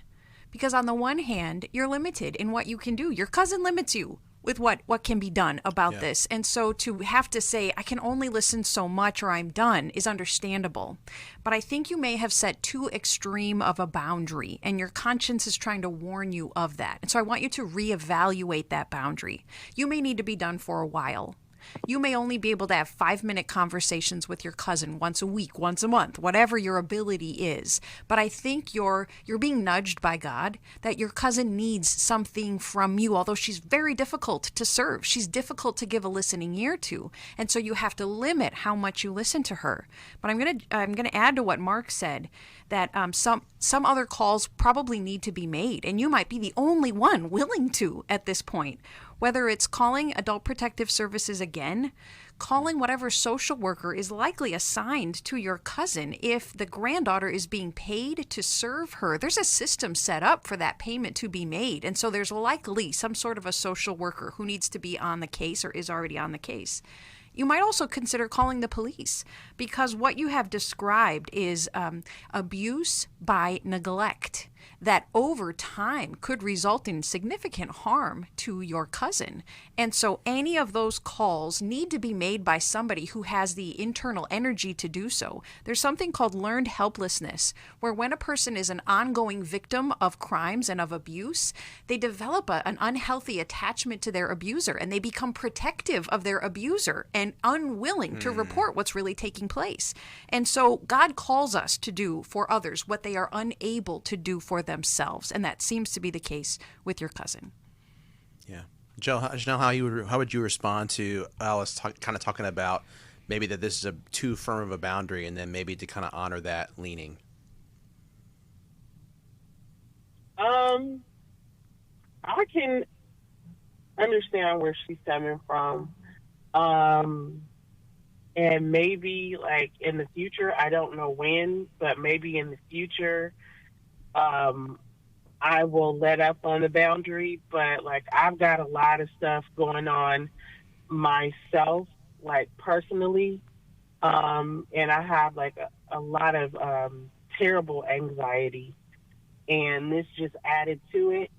Speaker 4: because on the one hand, you're limited in what you can do. Your cousin limits you with what can be done about this. And so to have to say, I can only listen so much or I'm done, is understandable. But I think you may have set too extreme of a boundary, and your conscience is trying to warn you of that. And so I want you to reevaluate that boundary. You may need to be done for a while. You may only be able to have 5-minute conversations with your cousin once a week, once a month, whatever your ability is. But I think you're being nudged by God that your cousin needs something from you, although she's very difficult to serve. She's difficult to give a listening ear to. And so you have to limit how much you listen to her. But I'm gonna add to what Mark said, that some other calls probably need to be made, and you might be the only one willing to at this point. Whether it's calling Adult Protective Services again, calling whatever social worker is likely assigned to your cousin if the granddaughter is being paid to serve her. There's a system set up for that payment to be made, and so there's likely some sort of a social worker who needs to be on the case or is already on the case. You might also consider calling the police, because what you have described is abuse by neglect that over time could result in significant harm to your cousin. And so any of those calls need to be made by somebody who has the internal energy to do so. There's something called learned helplessness, where when a person is an ongoing victim of crimes and of abuse, they develop an unhealthy attachment to their abuser, and they become protective of their abuser and unwilling to report what's really taking place. And so God calls us to do for others what they are unable to do for themselves, and that seems to be the case with your cousin.
Speaker 2: Yeah, Janelle, how would you respond to Alice kind of talking about maybe that this is a too firm of a boundary, and then maybe to kind of honor that leaning?
Speaker 12: I can understand where she's coming from, and maybe like in the future, I don't know when, but maybe in the future, I will let up on the boundary. But like, I've got a lot of stuff going on myself, like personally, and I have like a lot of terrible anxiety, and this just added to it.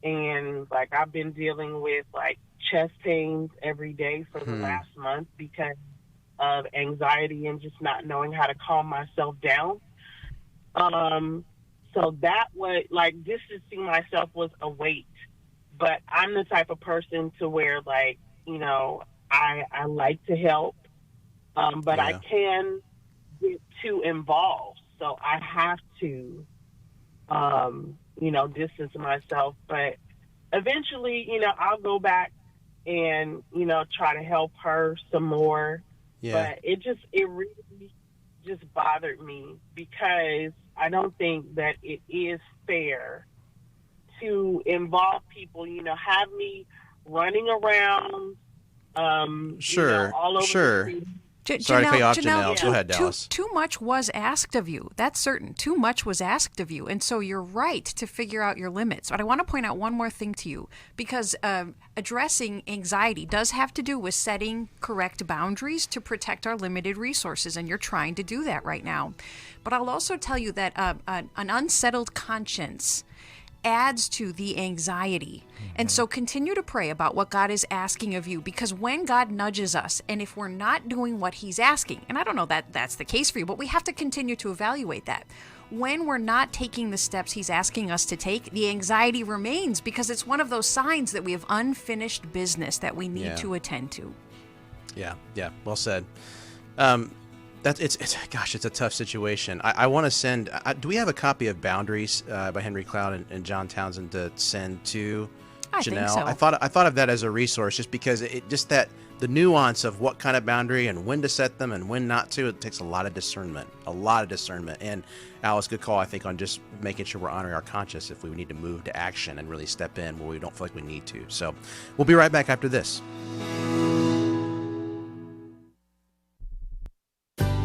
Speaker 12: And like, I've been dealing with like chest pains every day for the last month because of anxiety and just not knowing how to calm myself down. So that was like, distancing myself was a weight, but I'm the type of person to where like, you know, I like to help, but I can get too involved. So I have to, you know, distance myself, but eventually, you know, I'll go back and, you know, try to help her some more. Yeah. But it really just bothered me, because I don't think that it is fair to involve people, you know, have me running around, you know, all over the street.
Speaker 2: Sorry to cut you off, Janelle. Go ahead, Dallas.
Speaker 4: Too much was asked of you. That's certain. Too much was asked of you. And so you're right to figure out your limits. But I want to point out one more thing to you, because addressing anxiety does have to do with setting correct boundaries to protect our limited resources. And you're trying to do that right now. But I'll also tell you that an unsettled conscience adds to the anxiety. And so continue to pray about what God is asking of you, because when God nudges us, and if we're not doing what he's asking, and I don't know that that's the case for you, but we have to continue to evaluate that. When we're not taking the steps he's asking us to take, the anxiety remains, because it's one of those signs that we have unfinished business that we need to attend to.
Speaker 2: Yeah, well said. It's a tough situation. I want to send. Do we have a copy of Boundaries by Henry Cloud and John Townsend to send to Janelle?
Speaker 4: Think so.
Speaker 2: I thought of that as a resource, just because the nuance of what kind of boundary and when to set them and when not to. It takes a lot of discernment. And Alice, good call, I think, on just making sure we're honoring our conscience if we need to move to action and really step in where we don't feel like we need to. So we'll be right back after this.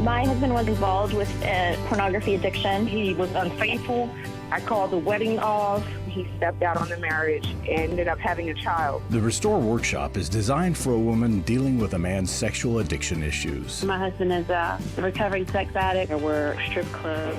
Speaker 17: My husband was involved with a pornography addiction.
Speaker 15: He was unfaithful. I called the wedding off. He stepped out on the marriage and ended up having a child.
Speaker 1: The Restore Workshop is designed for a woman dealing with a man's sexual addiction issues.
Speaker 18: My husband is a recovering sex addict. There were strip clubs,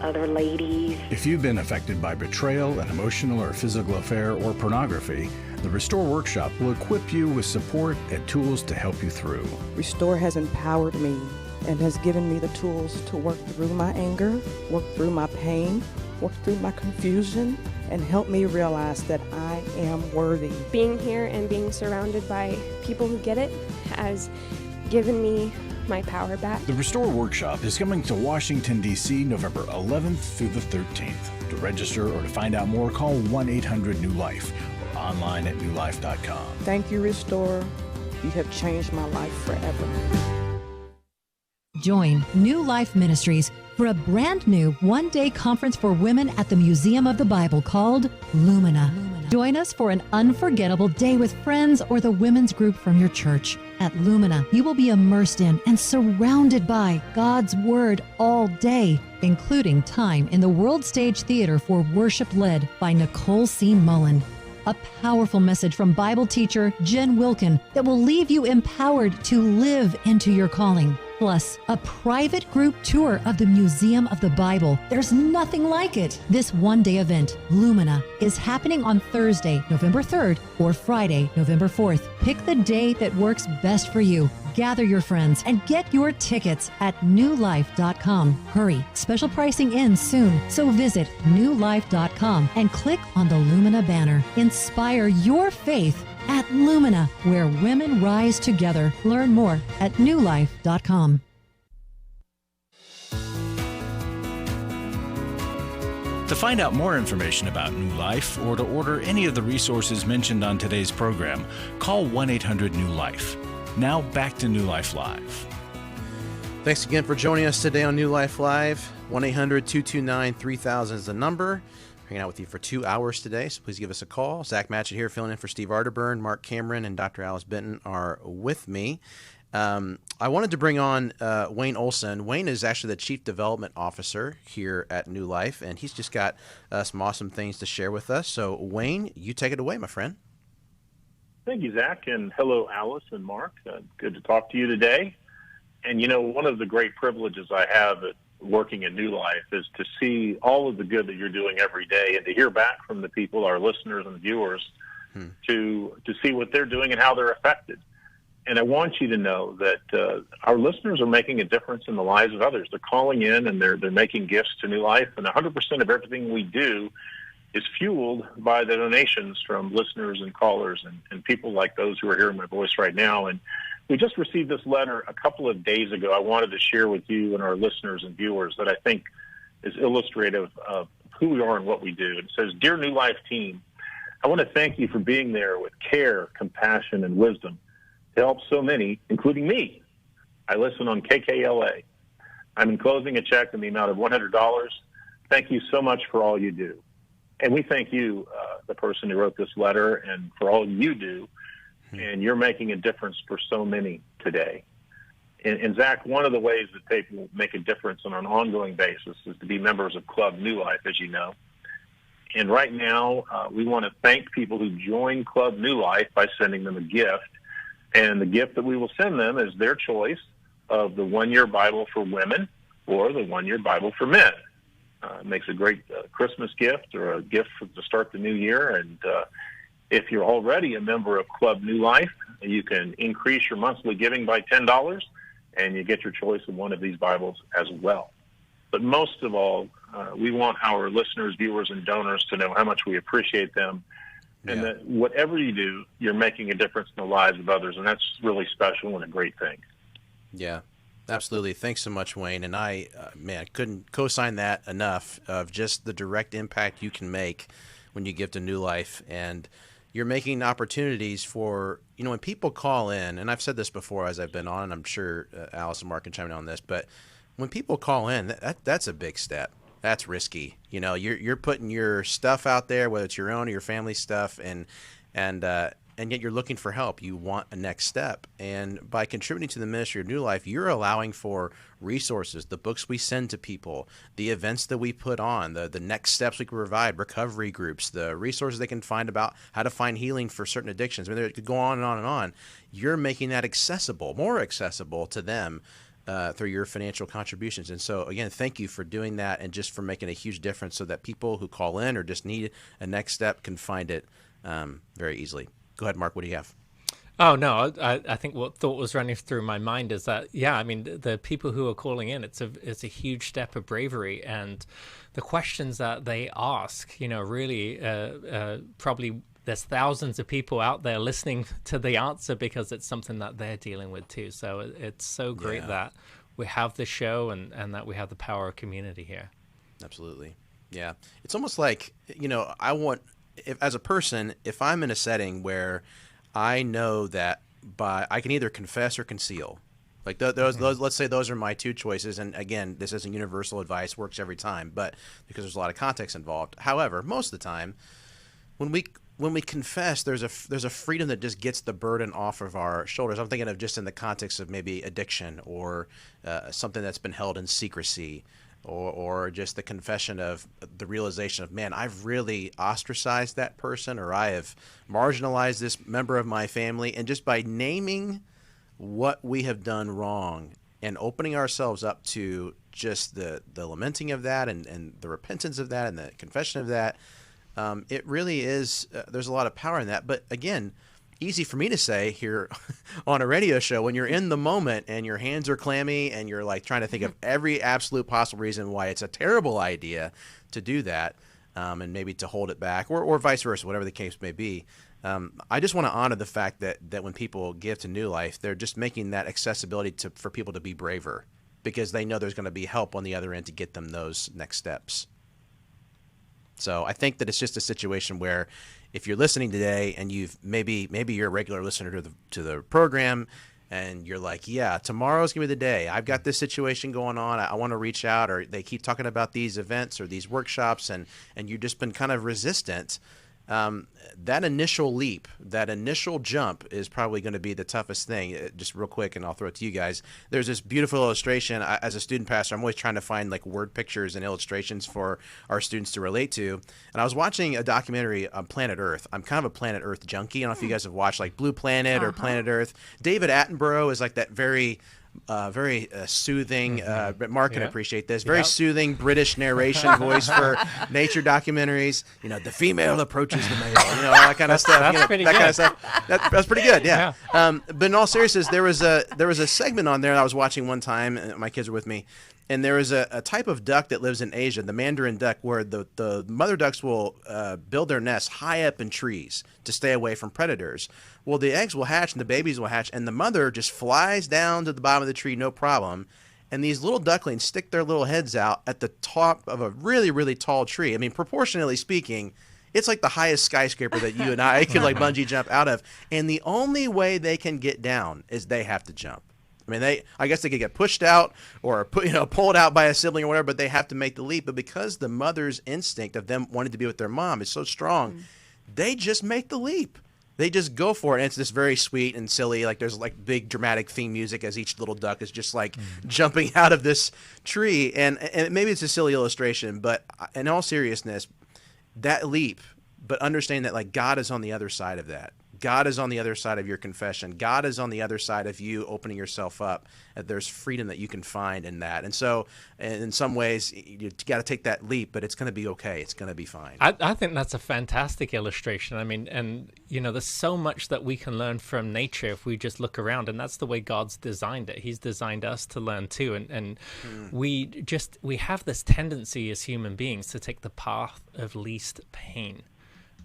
Speaker 18: other ladies.
Speaker 1: If you've been affected by betrayal, an emotional or physical affair, or pornography, the Restore Workshop will equip you with support and tools to help you through.
Speaker 19: Restore has empowered me and has given me the tools to work through my anger, work through my pain, work through my confusion, and help me realize that I am worthy.
Speaker 20: Being here and being surrounded by people who get it has given me my power back.
Speaker 1: The Restore Workshop is coming to Washington, D.C. November 11th through the 13th. To register or to find out more, call 1-800-NEW-LIFE or online at newlife.com.
Speaker 19: Thank you, Restore. You have changed my life forever.
Speaker 21: Join New Life Ministries for a brand new one-day conference for women at the Museum of the Bible called Lumina. Join us for an unforgettable day with friends or the women's group from your church. At Lumina, you will be immersed in and surrounded by God's Word all day, including time in the World Stage Theater for worship led by Nicole C. Mullen. a powerful message from Bible teacher Jen Wilkin that will leave you empowered to live into your calling. Plus, a private group tour of the Museum of the Bible. There's nothing like it. This one-day event, Lumina, is happening on Thursday, November 3rd, or Friday, November 4th. Pick the day that works best for you. Gather your friends and get your tickets at newlife.com. Hurry, special pricing ends soon, so visit newlife.com and click on the Lumina banner. Inspire your faith at Lumina, where women rise together. Learn more at newlife.com.
Speaker 1: To find out more information about New Life or to order any of the resources mentioned on today's program, call 1-800-NEW-LIFE. Now back to New Life Live.
Speaker 2: Thanks again for joining us today on New Life Live. 1-800-229-3000 is the number. Hanging out with you for 2 hours today, so please give us a call. Zach Matchett here, filling in for Steve Arterburn. Marc Cameron and Dr. Alice Benton are with me. I wanted to bring on Wayne Olson. Wayne is actually the Chief Development Officer here at New Life, and he's just got some awesome things to share with us. So, Wayne, you take it away, my friend.
Speaker 6: Thank you, Zach, and hello, Alice and Mark. Good to talk to you today. And, you know, one of the great privileges I have at working in New Life is to see all of the good that you're doing every day and to hear back from the people, our listeners and viewers, to see what they're doing and how they're affected. And I want you to know that our listeners are making a difference in the lives of others. They're calling in and they're making gifts to New Life, and 100% of everything we do is fueled by the donations from listeners and callers and people like those who are hearing my voice right now. And we just received this letter a couple of days ago. I wanted to share with you and our listeners and viewers that I think is illustrative of who we are and what we do. It says, "Dear New Life team, I want to thank you for being there with care, compassion, and wisdom to help so many, including me. I listen on KKLA. I'm enclosing a check in the amount of $100. Thank you so much for all you do." And we thank you, the person who wrote this letter, and for all you do. And you're making a difference for so many today. And Zach, one of the ways that people make a difference on an ongoing basis is to be members of Club New Life, as you know. And right now, we want to thank people who join Club New Life by sending them a gift. And the gift that we will send them is their choice of the one-year Bible for women or the one-year Bible for men. It makes a great Christmas gift or a gift to start the new year. And if you're already a member of Club New Life, you can increase your monthly giving by $10, and you get your choice of one of these Bibles as well. But most of all, we want our listeners, viewers, and donors to know how much we appreciate them, and that whatever you do, you're making a difference in the lives of others, and that's really special and a great thing.
Speaker 2: Yeah, absolutely. Thanks so much, Wayne. And I, couldn't co-sign that enough of just the direct impact you can make when you give to New Life. And you're making opportunities for, when people call in, and I've said this before as I've been on, and I'm sure Alice and Mark can chime in on this, but when people call in, that's a big step. That's risky. You're putting your stuff out there, whether it's your own or your family stuff, and yet you're looking for help. You want a next step. And by contributing to the ministry of New Life, you're allowing for resources, the books we send to people, the events that we put on, the next steps we can provide, recovery groups, the resources they can find about how to find healing for certain addictions. It could go on and on and on. You're making that accessible, more accessible to them through your financial contributions. And so, again, thank you for doing that and just for making a huge difference so that people who call in or just need a next step can find it very easily. Go ahead, Mark. What do you have?
Speaker 3: Oh, no, I think what thought was running through my mind is that, the people who are calling in, it's a huge step of bravery. And the questions that they ask, really probably there's thousands of people out there listening to the answer because it's something that they're dealing with too. So it's so great that we have the show and that we have the power of community here.
Speaker 2: Absolutely. Yeah. It's almost like, as a person, if I'm in a setting where I know that I can either confess or conceal, like those, let's say those are my two choices. And again, this isn't universal advice, works every time, but because there's a lot of context involved. However, most of the time, when we confess, there's a freedom that just gets the burden off of our shoulders. I'm thinking of just in the context of maybe addiction or something that's been held in secrecy. or just the confession of the realization of, man, I've really ostracized that person, or I have marginalized this member of my family. And just by naming what we have done wrong and opening ourselves up to just the lamenting of that and the repentance of that and the confession of that, it really is, there's a lot of power in that. But again, easy for me to say here on a radio show when you're in the moment and your hands are clammy and you're like trying to think of every absolute possible reason why it's a terrible idea to do that, and maybe to hold it back, or vice versa, whatever the case may be. I just want to honor the fact that when people give to New Life, they're just making that accessibility for people to be braver, because they know there's going to be help on the other end to get them those next steps. So I think that it's just a situation where if you're listening today and maybe you're a regular listener to the program, and you're like, yeah, tomorrow's gonna be the day. I've got this situation going on. I want to reach out, or they keep talking about these events or these workshops, and you've just been kind of resistant. That initial leap, that initial jump is probably going to be the toughest thing. Just real quick, and I'll throw it to you guys. There's this beautiful illustration. As a student pastor, I'm always trying to find like word pictures and illustrations for our students to relate to. And I was watching a documentary on Planet Earth. I'm kind of a Planet Earth junkie. I don't know if you guys have watched like Blue Planet or Planet Earth. David Attenborough is like that very soothing, Mark can appreciate this, very soothing British narration voice for nature documentaries. You know, the female approaches the male, all that kind of stuff.
Speaker 3: That's pretty good.
Speaker 2: Kind of stuff. That's pretty good, yeah. But in all seriousness, there was a segment on there that I was watching one time, and my kids were with me, and there is a type of duck that lives in Asia, the mandarin duck, where the mother ducks will build their nests high up in trees to stay away from predators. Well, the eggs will hatch and the babies will hatch, and the mother just flies down to the bottom of the tree, no problem. And these little ducklings stick their little heads out at the top of a really, really tall tree. I mean, proportionally speaking, it's like the highest skyscraper that you and I could like bungee jump out of. And the only way they can get down is they have to jump. I mean, I guess they could get pushed out or pulled out by a sibling or whatever, but they have to make the leap. But because the mother's instinct of them wanting to be with their mom is so strong, they just make the leap. They just go for it, and it's just very sweet and silly. Like there's like big dramatic theme music as each little duck is just like jumping out of this tree. And maybe it's a silly illustration, but in all seriousness, that leap, but understanding that like God is on the other side of that. God is on the other side of your confession. God is on the other side of you opening yourself up. There's freedom that you can find in that. And so in some ways, you got to take that leap, but it's going to be okay. It's going to be fine.
Speaker 3: I think that's a fantastic illustration. I mean, and, there's so much that we can learn from nature if we just look around. And that's the way God's designed it. He's designed us to learn too. And we have this tendency as human beings to take the path of least pain,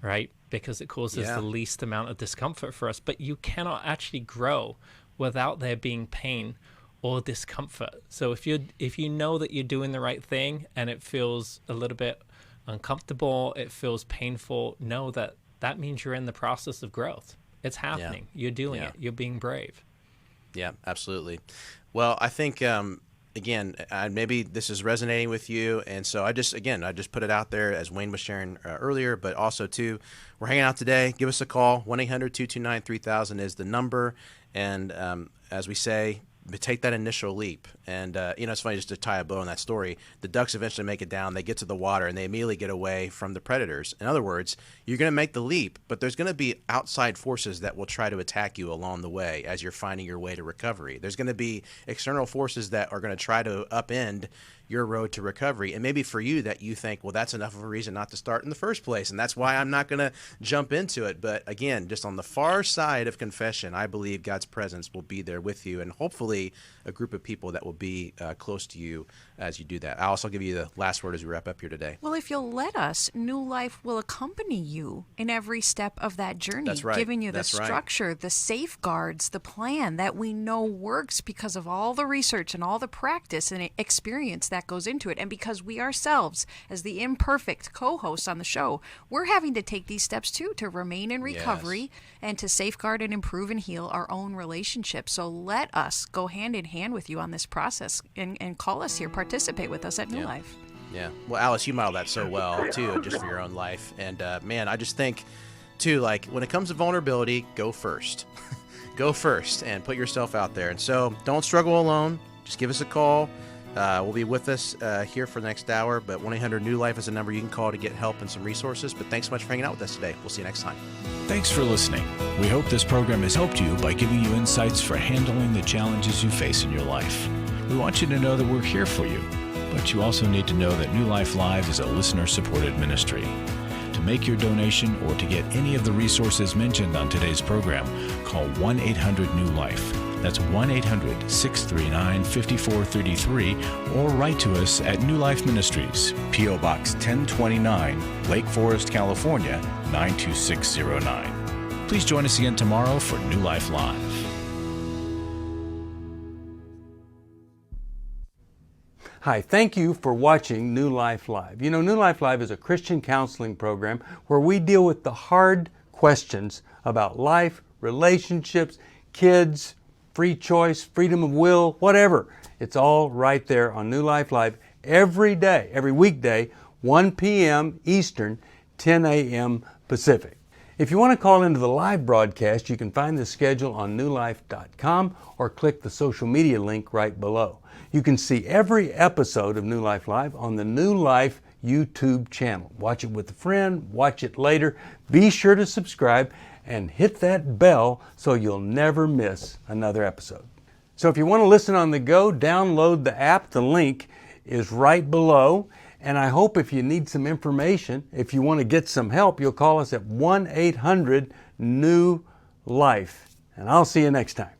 Speaker 3: right? Because it causes the least amount of discomfort for us. But you cannot actually grow without there being pain or discomfort. So if you know that you're doing the right thing and it feels a little bit uncomfortable, it feels painful, know that means you're in the process of growth. It's happening. You're doing it. You're being brave.
Speaker 2: Yeah, absolutely. Well, I think again, maybe this is resonating with you, and so I just put it out there as Wayne was sharing earlier, but also too, we're hanging out today. Give us a call. 1-800-229-3000 is the number, and as we say, take that initial leap. And it's funny, just to tie a bow on that story, the ducks eventually make it down, they get to the water, and they immediately get away from the predators. In other words, you're going to make the leap, but there's going to be outside forces that will try to attack you along the way as you're finding your way to recovery. There's going to be external forces that are going to try to upend your road to recovery. And maybe for you that you think, well, that's enough of a reason not to start in the first place, and that's why I'm not going to jump into it. But again, just on the far side of confession, I believe God's presence will be there with you, and hopefully a group of people that will be close to you as you do that. Alice, I'll give you the last word as we wrap up here today.
Speaker 4: Well, if you'll let us, New Life will accompany you in every step of that journey.
Speaker 2: That's right.
Speaker 4: Giving you the
Speaker 2: That's
Speaker 4: structure,
Speaker 2: right.
Speaker 4: the safeguards, the plan that we know works because of all the research and all the practice and experience that goes into it. And because we ourselves, as the imperfect co-hosts on the show, we're having to take these steps too to remain in recovery and to safeguard and improve and heal our own relationships. So let us go hand in hand with you on this process and call us here, participate with us at New Life.
Speaker 2: Yeah. Well, Alice, you modeled that so well too, just for your own life. And man, I just think too, like when it comes to vulnerability, go first. Go first and put yourself out there. And so don't struggle alone. Just give us a call. will be with us here for the next hour, but 1-800-NEW-LIFE is a number you can call to get help and some resources. But thanks so much for hanging out with us today. We'll see you next time.
Speaker 1: Thanks for listening. We hope this program has helped you by giving you insights for handling the challenges you face in your life. We want you to know that we're here for you, but you also need to know that New Life Live is a listener-supported ministry. To make your donation or to get any of the resources mentioned on today's program, call 1-800-NEW-LIFE. That's 1-800-639-5433, or write to us at New Life Ministries, P.O. Box 1029, Lake Forest, California, 92609. Please join us again tomorrow for New Life Live.
Speaker 7: Hi, thank you for watching New Life Live. You know, New Life Live is a Christian counseling program where we deal with the hard questions about life, relationships, kids, free choice, freedom of will, whatever. It's all right there on New Life Live every day, every weekday, 1 p.m. Eastern, 10 a.m. Pacific. If you want to call into the live broadcast, you can find the schedule on newlife.com or click the social media link right below. You can see every episode of New Life Live on the New Life YouTube channel. Watch it with a friend, watch it later. Be sure to subscribe and hit that bell so you'll never miss another episode. So if you want to listen on the go, download the app. The link is right below. And I hope if you need some information, if you want to get some help, you'll call us at 1-800-NEW-LIFE. And I'll see you next time.